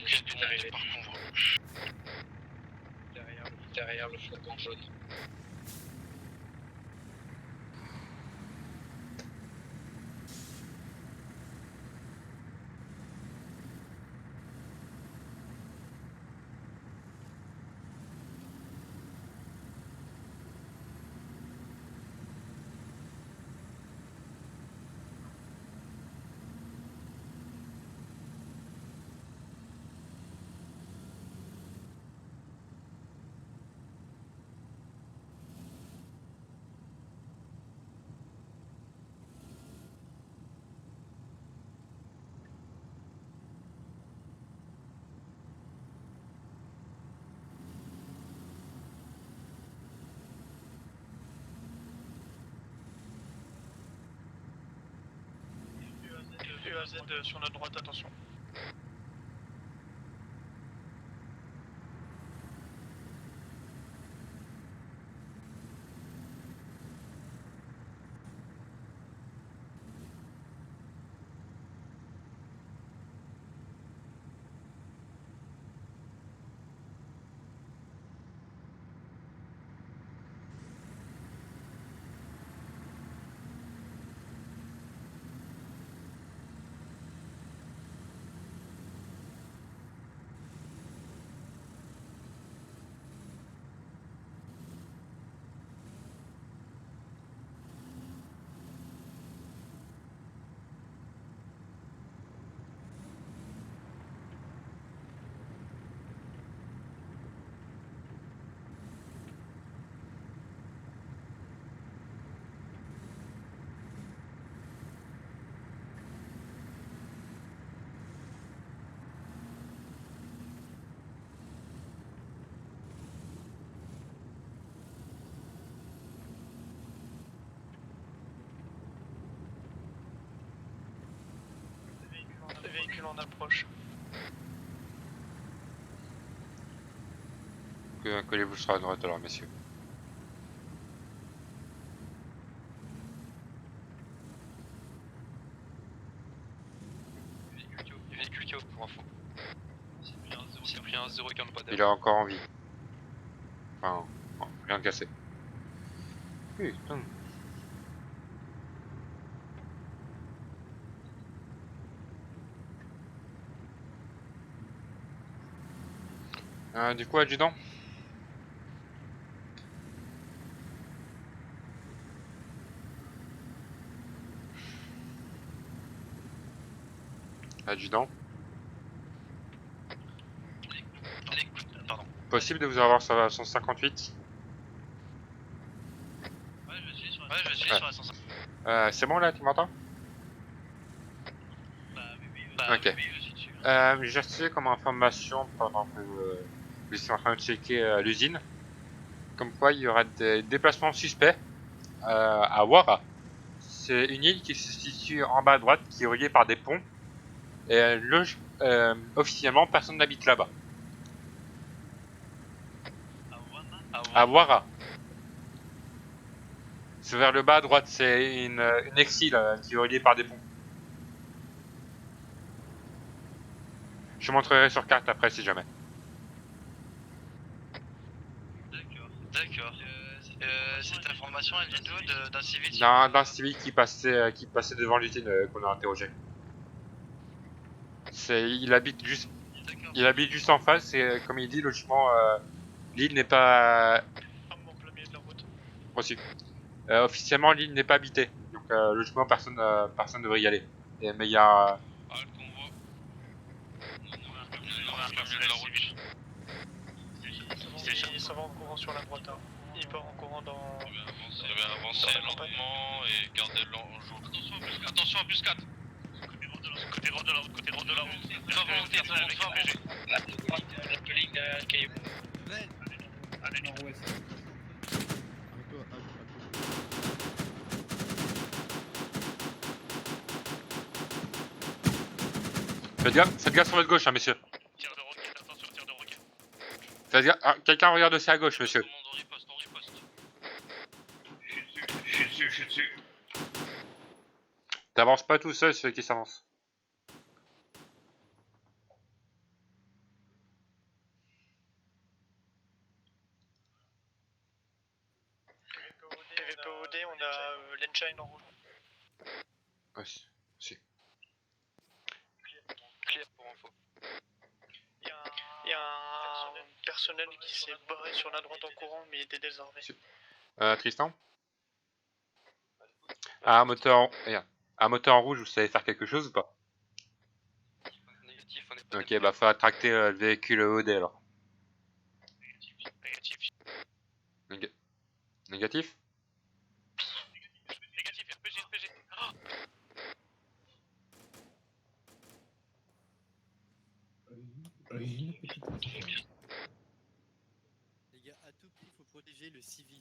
Ok, tout le monde est par convoi. Derrière le flocon jaune. UAZ sur notre droite, attention. Les véhicules en approche. Collez-vous sur la droite alors, messieurs. Véhicule KO pour info. C'est pris un 0 comme pas Il a encore envie. Enfin, rien cassé. Putain. Du coup, adjudant. Adjudant. Pardon. Possible de vous avoir sur la 158? Ouais, je suis sur la 150. C'est bon là, tu m'entends? Ok. Oui, je suis dessus. J'ai reçu comme information pendant que vous étiez en train de checker l'usine, comme quoi il y aura des déplacements suspects à Wara. C'est une île qui se situe en bas à droite, qui est reliée par des ponts. Et officiellement, personne n'habite là-bas. À Wara. C'est vers le bas à droite, c'est une ex-île qui est reliée par des ponts. Je montrerai sur carte après si jamais. D'accord. Cette information, elle vient d'où? D'un civil? D'un civil qui passait devant l'usine qu'on a interrogé. Il habite juste en face et comme il dit, logiquement, l'île n'est pas... Ferme en plein milieu de la route. Reçu. Officiellement, l'île n'est pas habitée. Donc logiquement, personne ne devrait y aller. Mais il y a... Ah, le convoi. On est en plein milieu de la route. Ça va en courant sur la droite. Hein. Il part en courant dans... Il va avancer lentement et garder l'enjeu. Attention, embuscade. Côté droit de la route, côté droit de la route. Pas volontaire, c'est avec RPG. La colline de Caillou. Allez, nord-ouest. Faites gaffe sur votre gauche, hein, messieurs. Tir de roquette, attention, tir de roquette. Faites gaffe. Ah, quelqu'un regarde aussi à gauche, monsieur. Tout le monde, on riposte. Je suis dessus. T'avances pas tout seul, ceux qui s'avancent. POD, on a l'engine en rouge. Ouais, si. Clear pour info. Il y a un personnel qui s'est barré sur la droite en courant, mais il était désarmé. Tristan? Un moteur en rouge, vous savez faire quelque chose ou pas? Négatif, on est pas. Ok, bah faut attracter le véhicule EOD alors. Négatif. Négatif? Négatif, RPG, RPG. Origine, petite équipe. Les gars, à tout prix, il faut protéger le civil.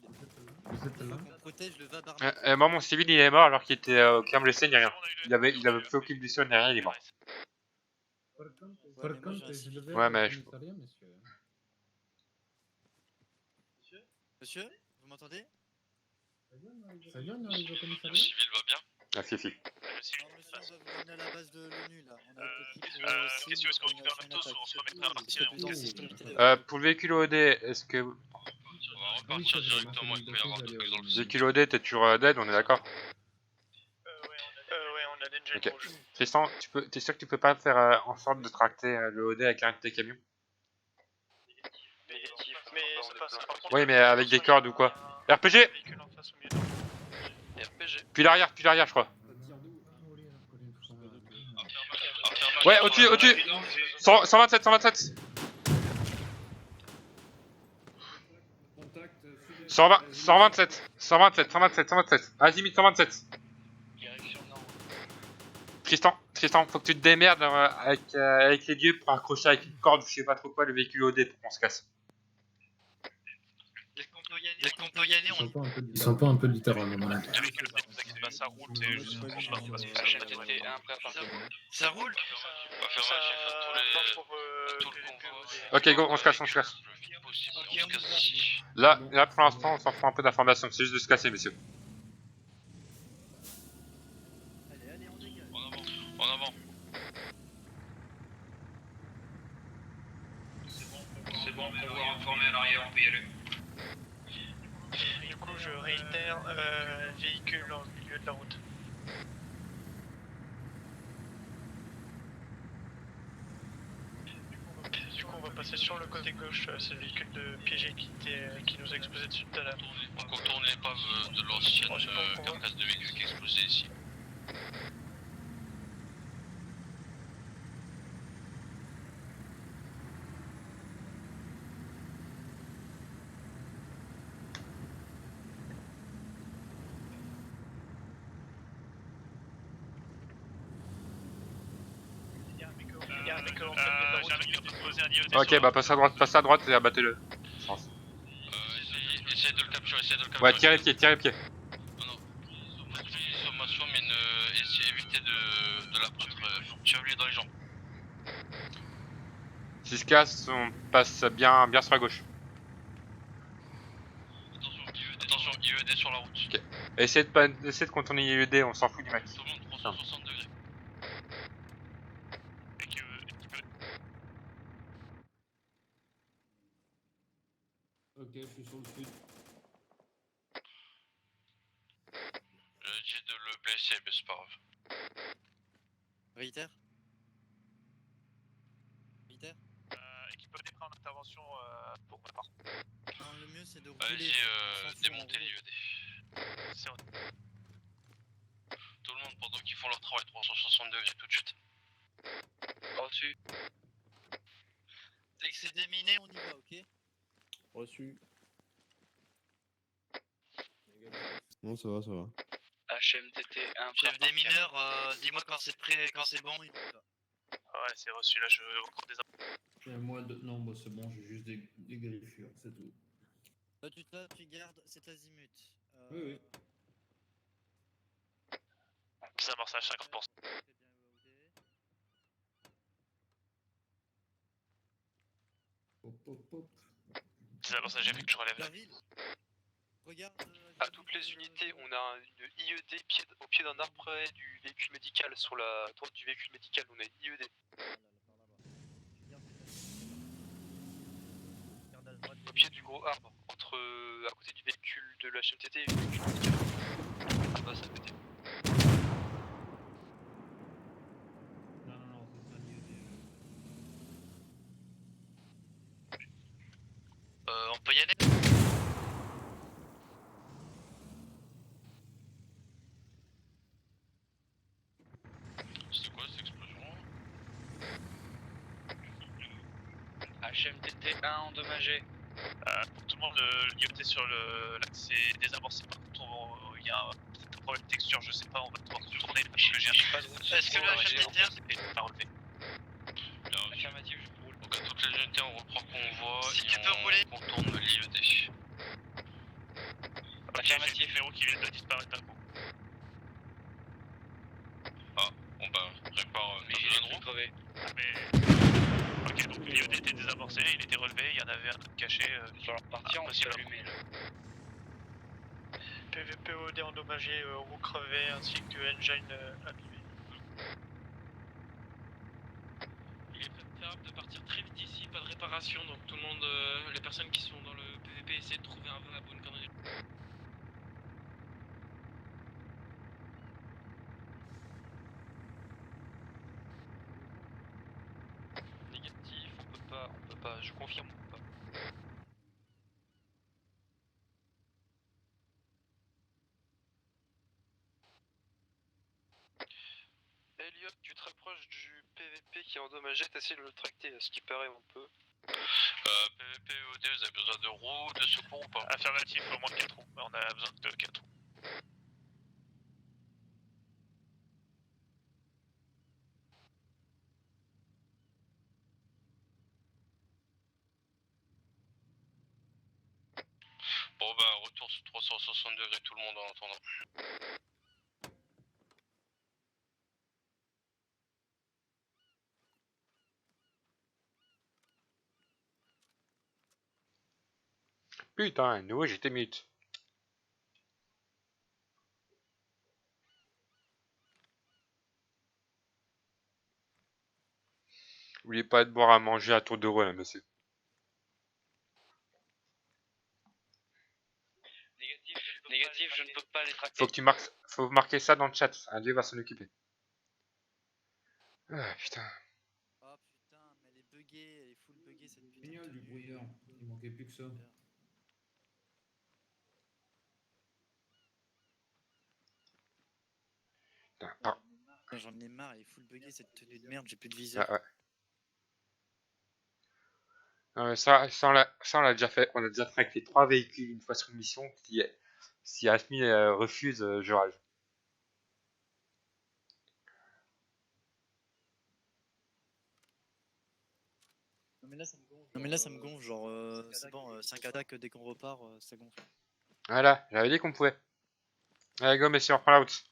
Vous êtes Il là faut qu'on protège le Vabarme. Moi, mon civil il est mort alors qu'il était aucun blessé ni rien. Il avait fait aucune blessure ni rien, il est mort. Par contre, je devais Ouais, aller mais au je- commissariat, monsieur. Monsieur, vous m'entendez? Ça vient, on arrive au Le commissariat? civil va bien. Ah, si, si. Le civil Non, monsieur, on va vous ramener à la base de l'ONU là. On a été pris pour question, est-ce qu'on cible, récupère une notre attaque. ou on se remettra à partir et on se casse? Pour le véhicule OD, est-ce que... On va repartir directement, il peut y avoir d'autres dans le Véhicule OD, t'es toujours dead, on est d'accord? Ouais, on a l'engine Ok. rouge. Tristan, t'es sûr que tu peux pas faire en sorte de tracter le OD avec un de tes camions? Négatif. Mais c'est pas ça. Par contre, Oui, mais avec des cordes ou quoi? un RPG! véhicule en face au milieu de RPG. Puis l'arrière, je crois. Ouais, au-dessus! 127, 127! 127. Azimut 127. Direction nord. Tristan, faut que tu te démerdes avec les dieux pour accrocher avec une corde ou je sais pas trop quoi le véhicule OD pour qu'on se casse. Dès qu'on peut y aller, on Ils sont pas un peu littéralement malades. le véhicule ne vous inquiétez pas, ça roule, c'est juste qu'on se barre parce que ça chaîne était un prêt à partir. Ça roule? On va faire ça marche tout pour le convoi. Ok, go, on se casse. Le plus vite possible, on se casse d'ici. Là, pour l'instant, on s'en fout un peu d'informations, c'est juste de se casser, messieurs. Allez, on dégage. En avant. C'est bon, convoi informé à l'arrière, on peut y aller. Du coup, je réitère, véhicule au milieu de la route. Du coup, on va passer sur le côté gauche, c'est le véhicule de piégé qui nous a explosé dessus tout à l'heure. On contourne l'épave de l'ancienne carcasse de véhicule qui explosait ici. Il y a un mec en plein milieu de la route. J'ai un mec qui est en train de poser un IED Ok, bah passe à droite et abattez-le. Essayez de le capturer, Ouais, tirez le pied. Non, faites une sommation, mais essayez d'éviter de l'abattre. Tirez-lui dans les jambes. S'il se casse, on passe bien sur la gauche. Attention, IED sur la route. Ok. Essayez de contourner l'IED, on s'en fout du mec. Tout le monde 360 degrés. Ok, je suis sur le sud. J'ai dit de le blesser, mais c'est pas grave. Réitère. Réitère. Équipe peut prendre l'intervention pour ma part. Non, le mieux c'est de rouler. Allez-y, On s'en fout, démontez on roule. l'IED. C'est bon. Tout le monde pendant qu'ils font leur travail 360 degrés tout de suite. Reçu. Dès que c'est déminé, on y va, ok? Reçu. Non, ça va, ça va. HMTT 1. Chef des mineurs, dis-moi quand c'est prêt, quand c'est bon, il y va. Ouais, c'est reçu, là je veux encore des Non, bah c'est bon, j'ai juste des griffures, c'est tout. Toi, tu gardes cet azimut. Oui, oui. Ça marche à 50%. Hop, hop, hop. Ça marche, j'ai vu que je relève. La ville. Regarde. À toutes les unités, on a une IED au pied d'un arbre près du véhicule médical. Sur la droite du véhicule médical, on a une IED. Au pied du gros arbre, à côté du véhicule de la HMTT et du véhicule médical. Ah bah ça a pété. Non, non, non, c'est un IED. On peut y aller? C'est quoi cette explosion? HMTT 1 endommagé. Pour tout le monde, l'IOT sur l'axe est désamorcé. Par contre, il y a un problème de texture, je sais pas, on va devoir retourner. Est-ce que le HMTT 1 est pas relevé? Affirmative, je roule. Donc à toutes les unités, on reprend convoi si et tu peux rouler. On contourne l'IED. Affirmatif. Numéro qui vient de disparaître d'un coup. Ah, bon bah, répare mais j'ai une roue crevée. Ah mais... Ok, donc l'IED était désamorcé, il était relevé, il y en avait un truc caché. Sur leur partie, on peut allumer. PVPOD endommagé, roue crevée ainsi que engine abîmé. Il est préférable de partir très vite d'ici, pas de réparation, donc tout le monde, les personnes qui sont dans le PVP essaient de trouver un vœu à bonne connerie. Négatif, on peut pas, je confirme, on peut pas. Elliot, tu te rapproches du PVP qui est endommagé, t'essaies de le tracter, à ce qui paraît on peut. PVP OD, vous avez besoin de roues, de secours ou pas? Affirmatif, au moins 4 roues. On a besoin de 4 roues. Bon bah, retour sur 360 degrés tout le monde en attendant. Putain, nouveau j'étais mute. N'oubliez pas de boire à manger à tour de rôle, hein, monsieur. Négatif, je ne peux pas les tracter. Faut marquer ça dans le chat. Un dieu va s'en occuper. Ah putain. Oh putain, mais elle est buggée, elle est full buggée cette putain. Génial du brouillard. Il manquait plus que ça. Putain, ah, J'en ai marre, elle est full buggée cette tenue de merde, j'ai plus de viseur. ah, ouais. Non, mais ça on l'a déjà fait. On a déjà traqué 3 véhicules une fois sur une mission. Si Asmi refuse, je rage. Non mais là ça me gonfle, genre c'est bon, 5 attaques dès qu'on repart, ça gonfle. Voilà, j'avais dit qu'on pouvait. Allez go messieurs, on reprend la route.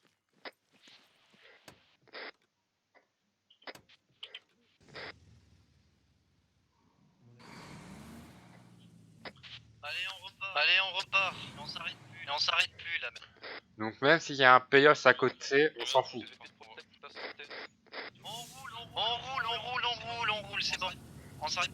Allez, on repart. Et on s'arrête plus là. Donc même s'il y a un Payos à côté, on s'en fout. On roule, c'est bon. On s'arrête.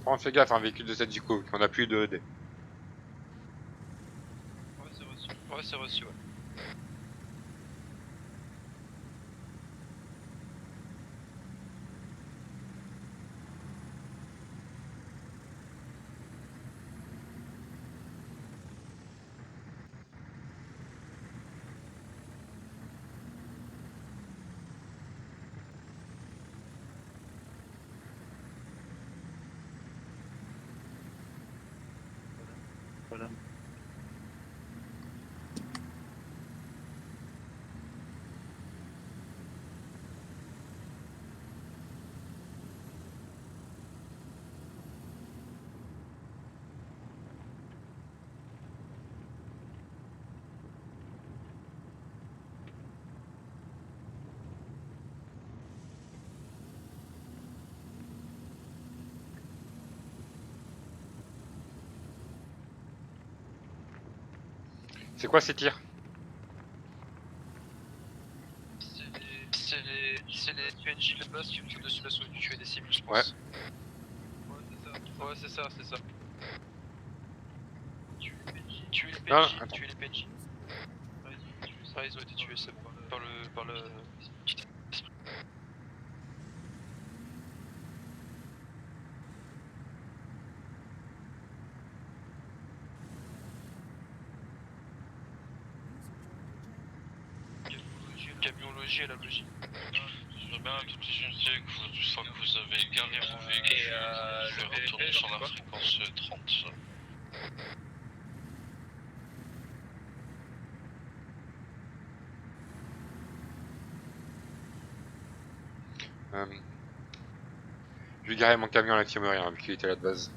On fait gaffe, un véhicule de cette Zico, qu'on a plus de ED. Ouais, c'est reçu. Ouais, c'est reçu, ouais. Voilà. C'est quoi ces tirs? C'est les PNJ de base qui ont dessus l'assaut du tuer des cibles, je pense. Ouais, c'est ça, c'est ça. Tuer les PNJ, Ah, attends. tuer les PNJ. Ah, ils ont été tués, c'est bon. Par le... Camion logis à la logie. Je veux bien un tout petit unité que une fois que vous avez garé vos véhicules, vous pouvez retourner sur la fréquence 30. Je vais garer mon camion à l'infirmerie, hein, vu qu'il était là de base.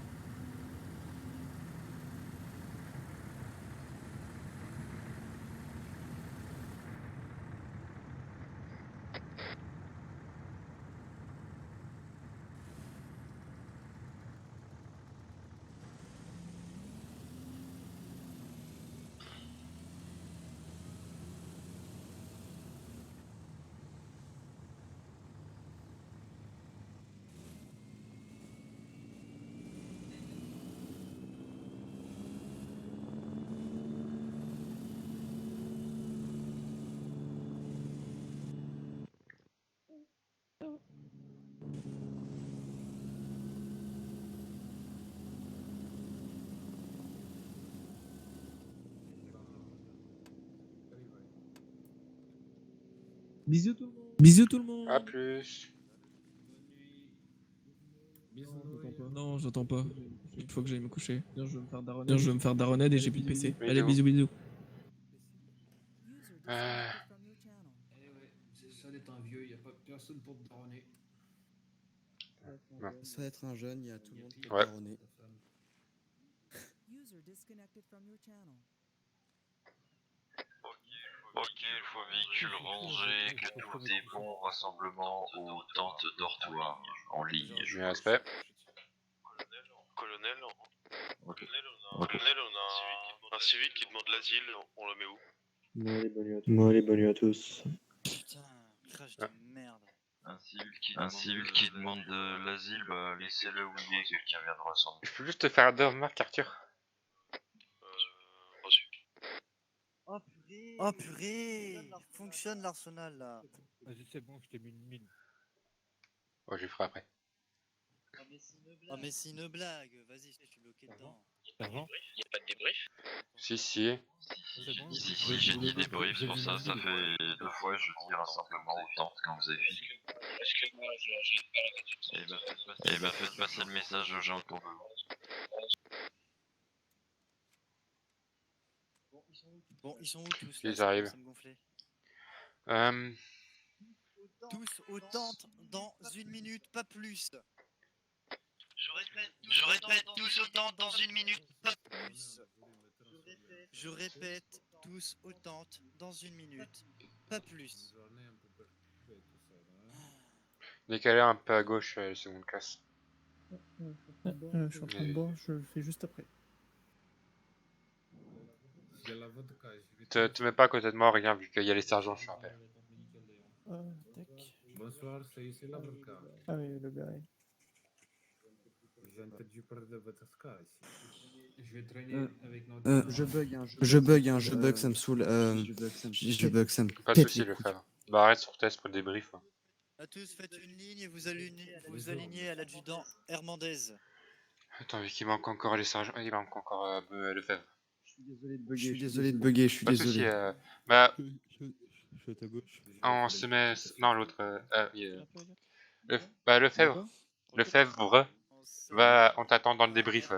Bisous tout le monde. Bisous tout le monde. A plus. Non, j'entends pas. Il faut que j'aille me coucher. Bien, je veux me faire daronade et j'ai plus de PC. Allez, bisous, bisous. Euh, Eh ouais, c'est ça d'être un vieux, y a pas personne pour te daronner. Ça va être un jeune, il y a tout le monde pour Ouais. daronner. Ok, une fois véhicule rangé, que tout est bon, rassemblement aux tentes dortoirs en ligne. J'ai un respect. Colonel, on a un civil qui demande l'asile, on le met où? Moi, les bonnes nuits à tous. Putain, crash de merde. Un civil qui demande de l'asile, bah laissez-le oublier, quelqu'un viendra sans Je peux juste te faire deux remarques, Arthur? reçu. Oh purée, fonctionne l'arsenal là. Vas-y, c'est bon, je t'ai mis une mine. Ouais, je le ferai après. Oh mais c'est une blague, vas-y, je suis bloqué dedans. Avant Y'a pas de débrief? Si, si. C'est bon. Si, j'ai dit débrief, c'est pour ça, ça fait 2 fois, je dis rassemblement aux tentes quand vous avez fini. Excuse-moi, j'ai pas la Eh ben faites passer le message aux gens autour de vous. Bon, ils sont où tous Ils là, ça arrivent. commence à me gonfler. Tous aux tentes dans une minute, pas plus. Je répète, tous aux tentes dans une minute, pas plus. Je répète, tous aux tentes dans une minute, pas plus. Décaler un peu à gauche, les secondes classes. Je suis en train de boire, je le fais juste après. Te mets pas à côté de moi, rien, vu qu'il y a les sergents, je te rappelle. Tac. Bonsoir, c'est ici l'avocat. Ah oui, le gars. J'ai entendu parler de votre cas ici. Je vais traîner avec notre... Je bug, ça me saoule. Je bug, ça me Pas de pète soucis, les le couilles. faire. Bah arrête sur test pour le débrief. Hein. À tous, faites une ligne et vous alignez à l'adjudant Hernandez. Attends, vu qu'il manque encore les sergents, il manque encore Lefebvre. Je suis désolé de bugger, je suis Pas de soucis, désolé. bah, Je suis à ta gauche. on se met... Non, l'autre... Lefebvre. Lefebvre. Va, on t'attend dans le débrief.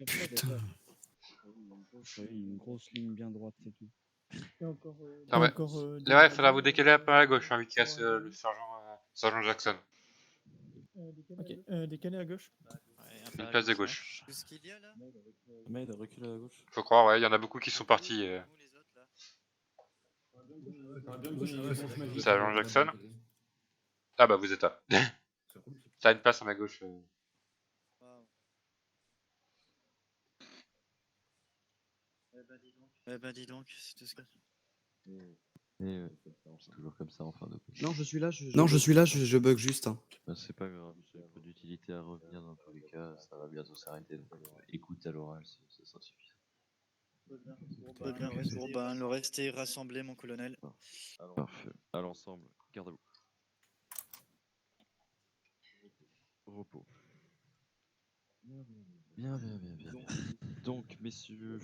Putain. Une grosse ligne bien droite, c'est tout. Non, mais... Là, il faudra vous décaler un peu à gauche, hein, vu qu'il y a le sergent Jackson. Ok, décalé à gauche. Une place de gauche. Qu'est-ce qu'il y a là? Ahmed a reculé à gauche. Faut croire, ouais, il y en a beaucoup qui sont partis. Sergent Jackson. Ah bah vous êtes là. Ça a une place à ma gauche. Wow. Eh ben dis donc, c'est tout ce que... C'est toujours comme ça en fin de compte. Non, je suis là, je bug juste. Hein. Ben, c'est pas grave, j'ai pas d'utilité à revenir dans tous les cas, ça va bientôt s'arrêter, donc écoute à l'oral, ça sera suffisant. Très bien, bon ben le reste est rassemblé, mon colonel. Parfait. À l'ensemble, garde à vous. Repos. Bien. Donc, messieurs,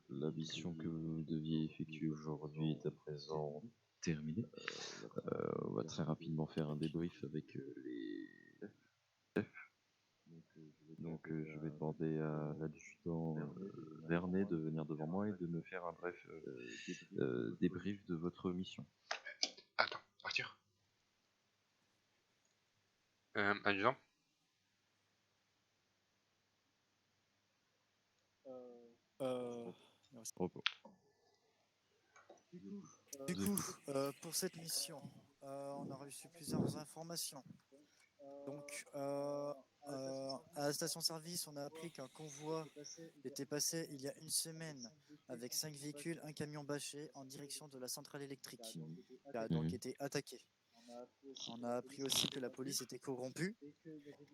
la mission que vous deviez effectuer aujourd'hui est à présent terminée. On va très rapidement faire un débrief avec les chefs. Donc, je vais demander à l'adjudant Vernet de venir devant moi et de me faire un bref débrief de votre mission. Attends, Arthur. Adjudant. Repos. Du coup, pour cette mission, on a reçu plusieurs informations. Donc, à la station-service, on a appris qu'un convoi était passé il y a une semaine avec 5 véhicules, un camion bâché en direction de la centrale électrique, qui a donc été attaqué. On a appris aussi que la police était corrompue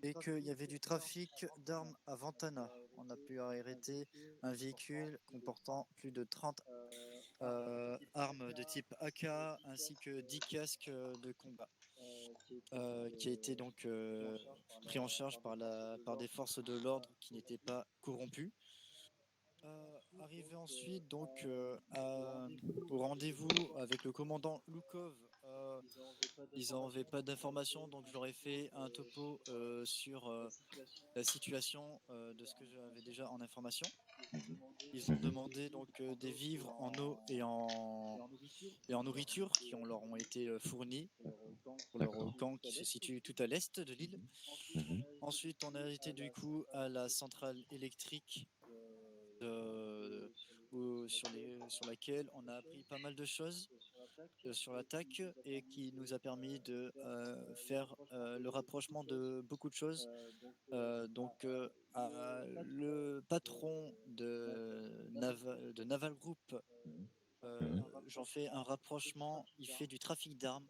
et qu'il y avait du trafic d'armes à Ventana. On a pu arrêter un véhicule comportant plus de 30 armes de type AK ainsi que 10 casques de combat qui a été donc pris en charge par des forces de l'ordre qui n'étaient pas corrompues. Arrivé ensuite donc au rendez-vous avec le commandant Loukov, ils n'avaient pas d'informations, donc j'aurais fait un topo sur la situation de ce que j'avais déjà en information. Ils ont demandé donc des vivres en eau et en nourriture qui leur ont été fournis pour leur camp qui se situe tout à l'est de l'île. Ensuite, on a été du coup à la centrale électrique sur laquelle on a appris pas mal de choses sur l'attaque et qui nous a permis de faire le rapprochement de beaucoup de choses. Le patron de Naval Group, j'en fais un rapprochement, il fait du trafic d'armes.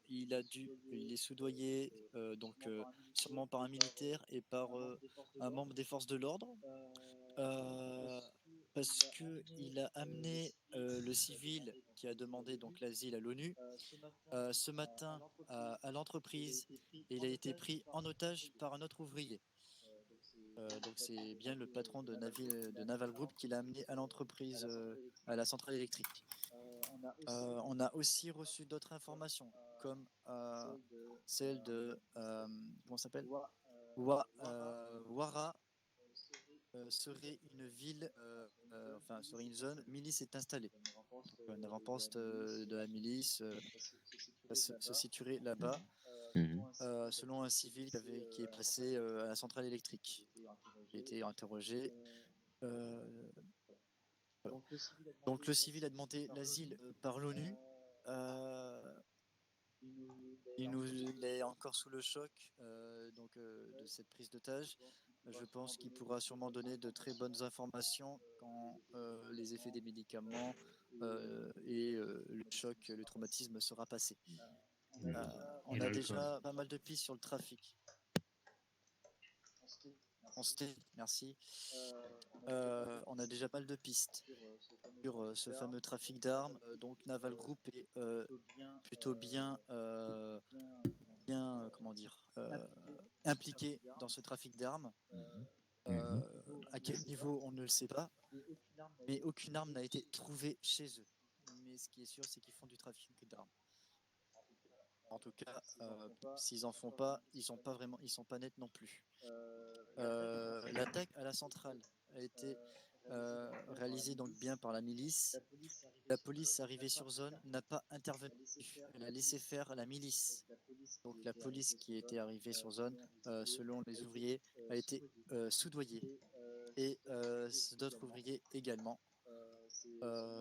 Il est soudoyé sûrement par un militaire et par un membre des forces de l'ordre. Parce qu'il a amené le civil qui a demandé donc l'asile à l'ONU ce matin à l'entreprise et il a été pris en otage par un autre ouvrier. Donc c'est bien le patron de Naval Group qui l'a amené à l'entreprise, à la centrale électrique. On a aussi reçu d'autres informations comme celle de comment s'appelle Wara. Serait une ville, serait une zone, milice est installée. Donc, un avant-poste de la milice se situerait là-bas, selon un civil qui est passé à la centrale électrique, qui a été interrogé. Donc le civil a demandé l'asile par l'ONU. Il est encore sous le choc de cette prise d'otage. Je pense qu'il pourra sûrement donner de très bonnes informations quand les effets des médicaments et le choc, le traumatisme sera passé. On a déjà pas mal de pistes sur le trafic. Merci. On a déjà pas mal de pistes sur ce fameux trafic d'armes. Donc Naval Group est plutôt bien impliqué dans ce trafic d'armes. À quel niveau, on ne le sait pas. Mais aucune arme n'a été trouvée chez eux. Mais ce qui est sûr, c'est qu'ils font du trafic d'armes. En tout cas, s'ils en font pas, ils sont pas nets non plus. L'attaque à la centrale a été réalisée donc bien par la milice. La police arrivée sur zone n'a pas intervenu. Elle a laissé faire la milice. Donc la police qui était arrivée sur zone, selon les ouvriers, a été soudoyée et d'autres ouvriers également.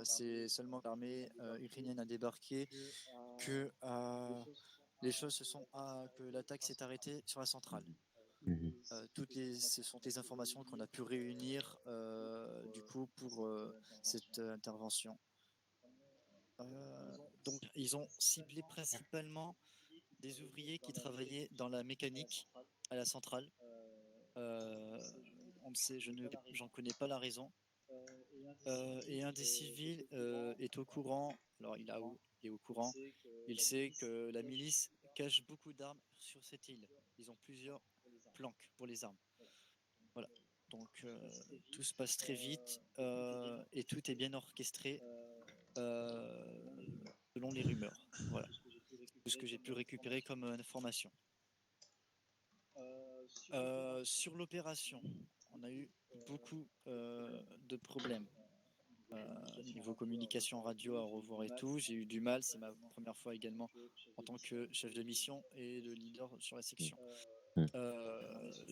C'est seulement que l'armée ukrainienne a débarqué que les choses que l'attaque s'est arrêtée sur la centrale. ce sont des informations qu'on a pu réunir du coup pour cette intervention. Donc ils ont ciblé principalement des ouvriers qui travaillaient dans la mécanique à la centrale. On ne sait, j'en connais pas la raison. Et un des civils est au courant. Alors il est au courant. Il sait que la milice cache beaucoup d'armes sur cette île. Ils ont plusieurs planques pour les armes. Voilà. Donc tout se passe très vite et tout est bien orchestré selon les rumeurs. Voilà. Tout ce que j'ai pu récupérer comme information. Sur l'opération, on a eu beaucoup de problèmes. Niveau communication radio à revoir et tout, j'ai eu du mal, c'est ma première fois également en tant que chef de mission et de leader sur la section.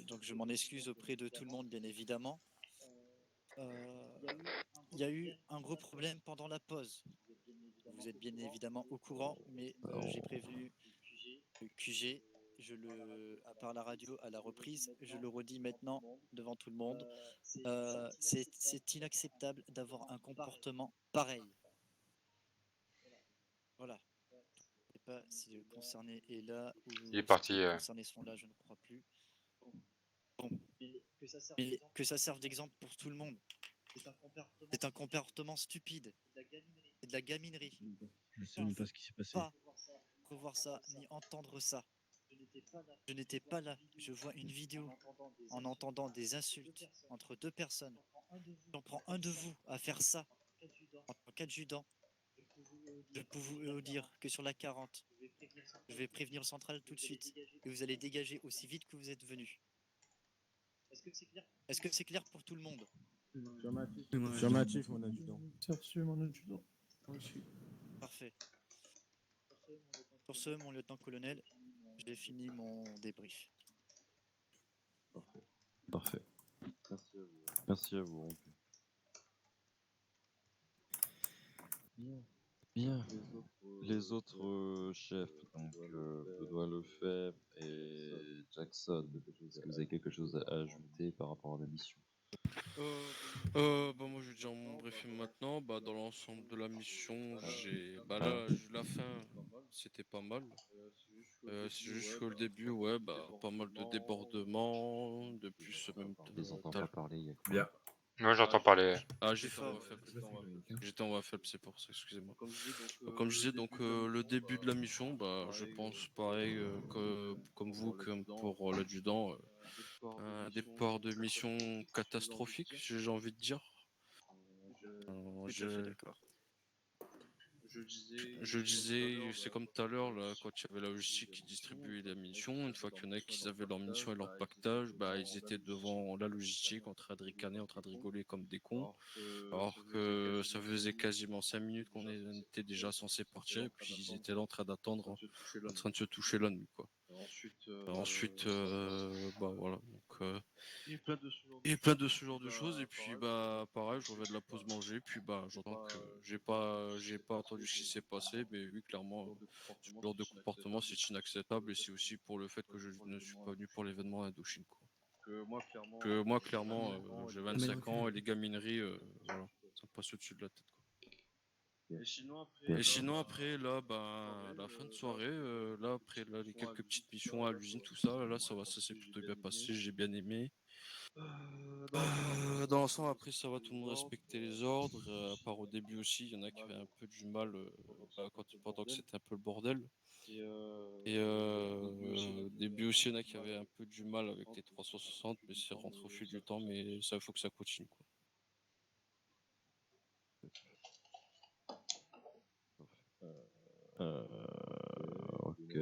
Donc je m'en excuse auprès de tout le monde bien évidemment. Il y a eu un gros problème pendant la pause. Vous êtes bien évidemment au courant, mais j'ai prévenu le QG, à part la radio à la reprise, je le redis maintenant devant tout le monde. C'est inacceptable d'avoir un comportement pareil. Voilà. Je ne sais pas si le concerné est là ou Il est parti. si les concernés sont là, je ne crois plus. Bon. Mais que ça serve d'exemple pour tout le monde. C'est un comportement stupide. C'est de la gaminerie. Je sais même pas ce qui s'est passé. Pas revoir ça, ni entendre ça. Je n'étais pas là. Je vois une vidéo en entendant des insultes entre deux personnes. J'en prends un de vous à faire ça en tant qu'adjudant. Je peux vous dire que sur la 40, je vais prévenir le central tout de suite et vous allez dégager aussi vite que vous êtes venu. Est-ce que c'est clair pour tout le monde? Affirmatif, mon adjudant. C'est reçu, mon adjudant. Parfait. Sur ce, mon lieutenant-colonel, j'ai fini mon débrief. Parfait. Merci à vous. Bien. Les autres chefs, donc Benoît Lefebvre et Jackson, est-ce que vous avez quelque chose à ajouter par rapport à la mission? Bah moi je vais dire mon briefing maintenant. Bah dans l'ensemble de la mission, la fin c'était pas mal. C'est juste que le début, ouais, bah pas mal de débordements, de plus même. Je les entends pas parler, il y a quoi? Bien. Moi j'entends parler. Ah, j'étais en voix faible. J'étais en voix faible, c'est pour ça, excusez-moi. Comme je disais, donc le début de la mission, bah je pense pareil que comme vous, comme pour l'adjudant, un départ de mission catastrophique, j'ai envie de dire. Je disais, c'est comme tout à l'heure, là, quand il y avait la logistique qui distribuait la munitions, une fois qu'il y en a qui avaient leur munitions et leur pactage, bah, ils étaient devant la logistique en train de ricaner, en train de rigoler comme des cons, alors que ça faisait quasiment 5 minutes qu'on était déjà censé partir, et puis ils étaient là en train d'attendre, en train de se toucher la nuit, quoi. Ensuite, bah voilà, donc il y a plein de ce genre de choses, et puis bah pareil, je reviens de la pause manger, puis bah j'entends que j'ai pas entendu ce qui s'est passé, mais oui, clairement, ce genre de comportement c'est inacceptable, et c'est aussi pour le fait que je ne suis pas venu pour l'événement Indochine, quoi. Que moi clairement, j'ai 25 ans, et les gamineries, voilà, ça me passe au-dessus de la tête, quoi. Et sinon après là, bah la fin de soirée, là après là, les quelques petites missions à l'usine, tout ça, là ça va, ça s'est plutôt bien passé, j'ai bien aimé. Dans l'ensemble après ça va, tout le monde respecter les ordres, à part au début aussi, il y en a qui avaient un peu du mal bah, pendant que c'était un peu le bordel. Et au début aussi il y en a qui avaient un peu du mal avec les 360, mais c'est rentré au fil du temps, mais ça faut que ça continue, quoi. Ok,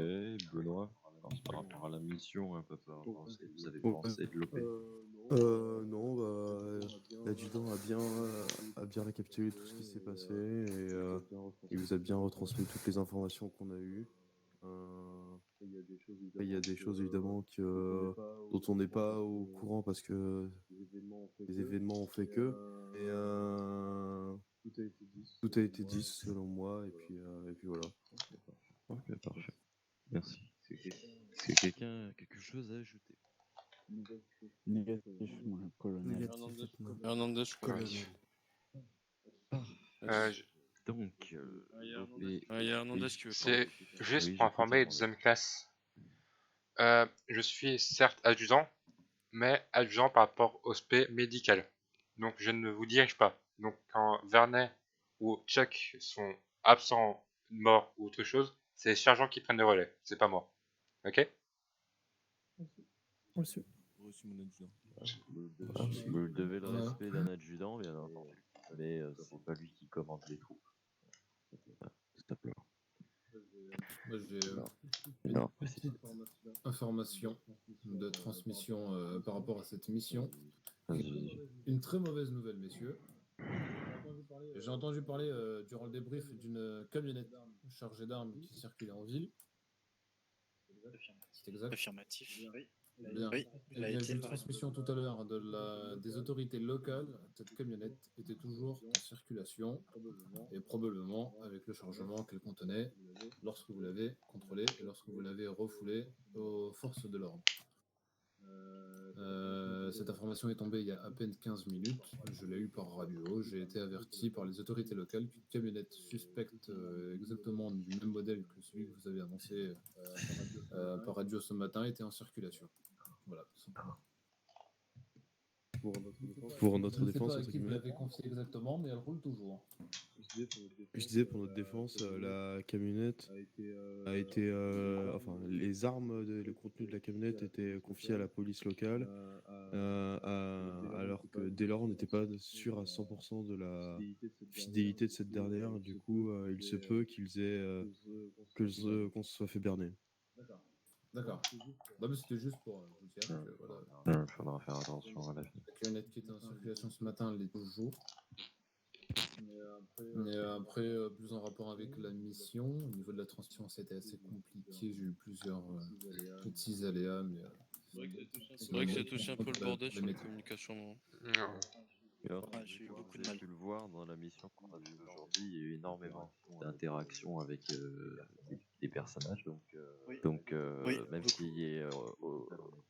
Benoît, alors, par rapport à la mission, un peu par rapport à ce que vous avez pensé de l'OP. Non, bah, l'adjudant a bien récapitulé tout ce qui s'est passé et il vous a bien retransmis toutes les informations qu'on a eues. Il y a des choses évidemment dont on n'est pas au courant parce que les événements ont fait que. Tout a été dit selon moi et puis voilà. Ok, parfait. Merci. Est-ce que quelqu'un a quelque chose à ajouter? Négatif, mon colonel. Négatif, Hernandez, je crois. colonel. Je- Donc, Il y a OP, Hernandez oui. qui veut C'est juste Oui, pour j'écoute, informer les Hernandez. deuxième classe. Je suis certes adjudant, mais adjudant par rapport au spé médical. Donc je ne vous dirige pas. Donc quand Vernet ou Chuck sont absents, morts ou autre chose, c'est les sergents qui prennent le relais, c'est pas moi. Ok? Reçu. Vous le devez le respect d'un adjudant, bien entendu. Mais c'est pas lui qui commande les troupes. Tout simplement. Moi, j'ai une Non, petite information de transmission par rapport à cette mission. Une très mauvaise nouvelle, messieurs. J'ai entendu parler durant le débrief d'une camionnette chargée d'armes qui circulait en ville. C'est exact. Affirmatif. Bien. Oui, Eh elle a bien, été. j'ai une transmission tout à l'heure des autorités locales. Cette camionnette était toujours en circulation et probablement avec le chargement qu'elle contenait lorsque vous l'avez contrôlée et lorsque vous l'avez refoulée aux forces de l'ordre. Cette information est tombée il y a à peine 15 minutes. Je l'ai eu par radio. J'ai été averti par les autorités locales qu'une camionnette suspecte exactement du même modèle que celui que vous avez annoncé par radio ce matin était en circulation. Voilà, tout simplement. Pour notre Je ne sais défense, pas à entre qui vous guillemets. l'avez confié exactement, mais elle roule toujours. Je disais pour notre défense, la camionnette a été, enfin, les armes, le contenu de la camionnette était confié à la police locale, alors que dès lors on n'était pas sûr à 100% de la fidélité de cette dernière. Du coup, il se peut qu'on se soit fait berner. D'accord. Non, mais c'était juste pour vous dire que voilà. Il faudra faire attention à la vie. La camionnette qui était en circulation ce matin l'est toujours. Mais après, plus en rapport avec la mission, au niveau de la transmission, c'était assez compliqué. J'ai eu plusieurs petits aléas, mais. C'est vrai que c'est aussi un peu le bordel sur les communications. Non. Alors, J'ai eu comme beaucoup vous de avez mal. pu le voir dans la mission qu'on a vue aujourd'hui, il y a eu énormément d'interactions avec des personnages. Donc, Oui, même beaucoup. si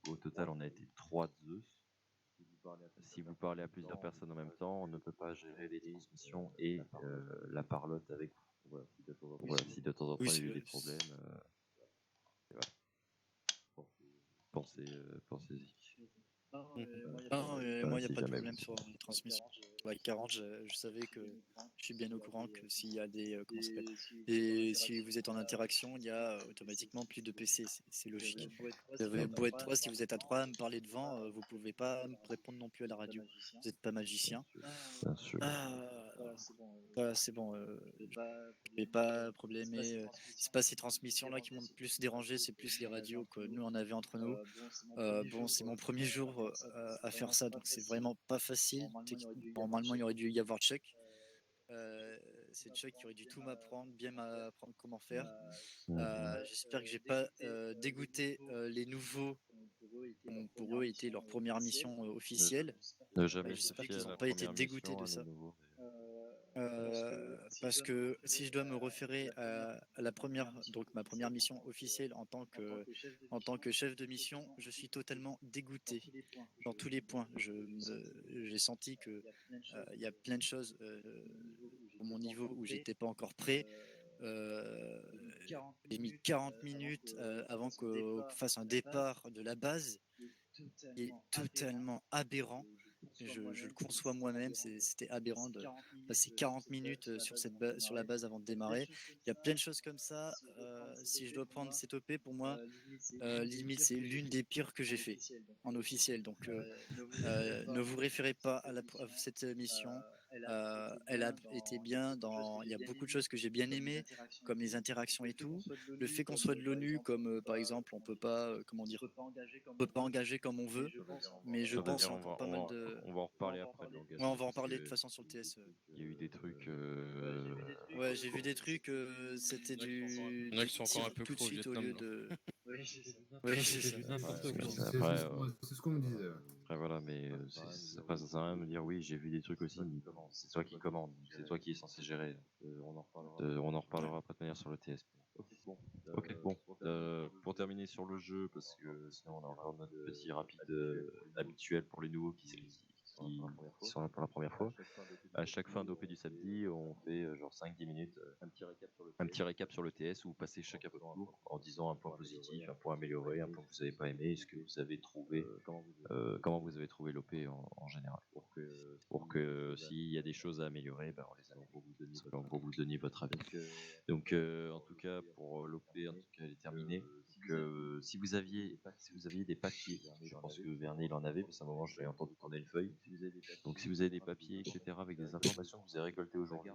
au total on a été 3 Zeus, si vous parlez à plusieurs personnes en même temps, on ne peut pas gérer les transmissions et la parlotte avec vous. Voilà, si de temps en temps Oui, il y a eu c'est- des problèmes, voilà. Pensez-y. Moi, il n'y a Si pas de jamais problème vous- sur la transmission. Sur la 40, je savais que je suis bien au courant que s'il y a des. Comment ça s'appelle et si vous êtes en interaction, il y a automatiquement plus de PC. C'est logique. Vous avez beau être 3, si vous êtes à 3 à me parler devant, vous pouvez pas me répondre non plus à la radio. Vous n'êtes pas magicien. Bien sûr. Voilà, c'est bon. Je vais pas problémer. C'est pas ces transmissions-là qui m'ont le plus dérangé, c'est plus les radios que nous on avait entre nous. Bon, c'est mon premier jour à faire ça, donc c'est vraiment pas facile. Normalement, il aurait dû y avoir Chuck. C'est Chuck qui aurait dû tout m'apprendre, bien m'apprendre comment faire. J'espère que j'ai pas dégoûté les nouveaux qui ont pour eux été leur première mission officielle. Ne jamais se J'espère fier qu'ils à n'ont la pas été première dégoûtés mission, de à ça. nouveau. Parce que si je dois me référer à la première, donc ma première mission officielle en tant que chef de mission, je suis totalement dégoûté dans tous les points. J'ai senti que il y a plein de choses au mon niveau où j'étais pas encore prêt. J'ai mis 40 minutes avant qu'on fasse un départ de la base qui est totalement aberrant. Je le conçois moi-même, c'était aberrant de passer 40 minutes sur la base avant de démarrer. Il y a plein de choses comme ça. Si je dois prendre cette OP, pour moi, limite, c'est l'une des pires que j'ai fait en officiel. Donc, ne vous référez pas à cette mission. Elle a été bien dans. Il y a beaucoup de choses que j'ai bien aimées, comme les interactions et tout. Le fait qu'on soit de l'ONU, comme par exemple, on peut pas, comment dire, on peut pas engager comme on veut. Mais je Ça veut pense dire, qu'il y a encore pas mal de. on va en reparler après de l'engagement. Ouais, on va en parce parler de que toute façon sur le TS. Il y a eu des trucs. Ouais, j'ai vu des trucs, c'était du Il y en a qui sont encore un peu tout de cru au suite au Vietnam, lieu là. de. Oui, c'est ça. Ouais, mais C'est après, ce qu'on me disait. après voilà, mais ça passe à rien de me dire oui, j'ai vu des trucs aussi, mais c'est toi qui commande, c'est toi qui es censé gérer. On en reparlera après de manière sur le TS. Ok, bon. Pour terminer sur le jeu, parce que sinon on a encore notre petit rapide habituel pour les nouveaux qui sont là pour la première fois. À chaque fin d'OP du samedi, on fait genre 5-10 minutes, un petit récap sur le TS où vous passez chacun votre tour en disant un point positif, un point amélioré, un point que vous n'avez pas aimé, ce que vous avez trouvé, comment vous avez trouvé l'OP en général. Pour que s'il y a des choses à améliorer, ben on les améliore. En gros, vous donniez votre avis. Donc, en tout cas, pour l'OP, en tout cas, elle est terminée. Donc, si vous aviez des papiers, je pense que Vernet il en avait, parce qu'à un moment, je l'ai entendu tourner une feuille. Donc, si vous avez des papiers, etc., avec des informations que vous avez récoltées aujourd'hui,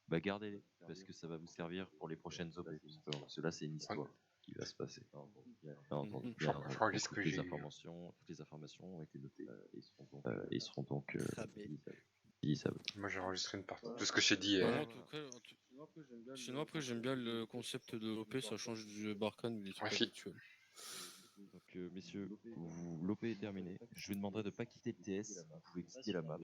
bah gardez-les, parce que ça va vous servir pour les prochaines OP. Parce que là, c'est une histoire qui va se passer. Bien entendu. Je regarde Toutes les informations ont été notées et seront donc utilisables. Moi j'ai enregistré une partie. Tout ce que j'ai dit. En tout cas, sinon après j'aime bien le concept de l'OP, ça change du Barkhane ou des trucs habituels. Donc, messieurs, l'OP est terminé. Je vous demanderai de ne pas quitter le TS. Vous pouvez quitter la map.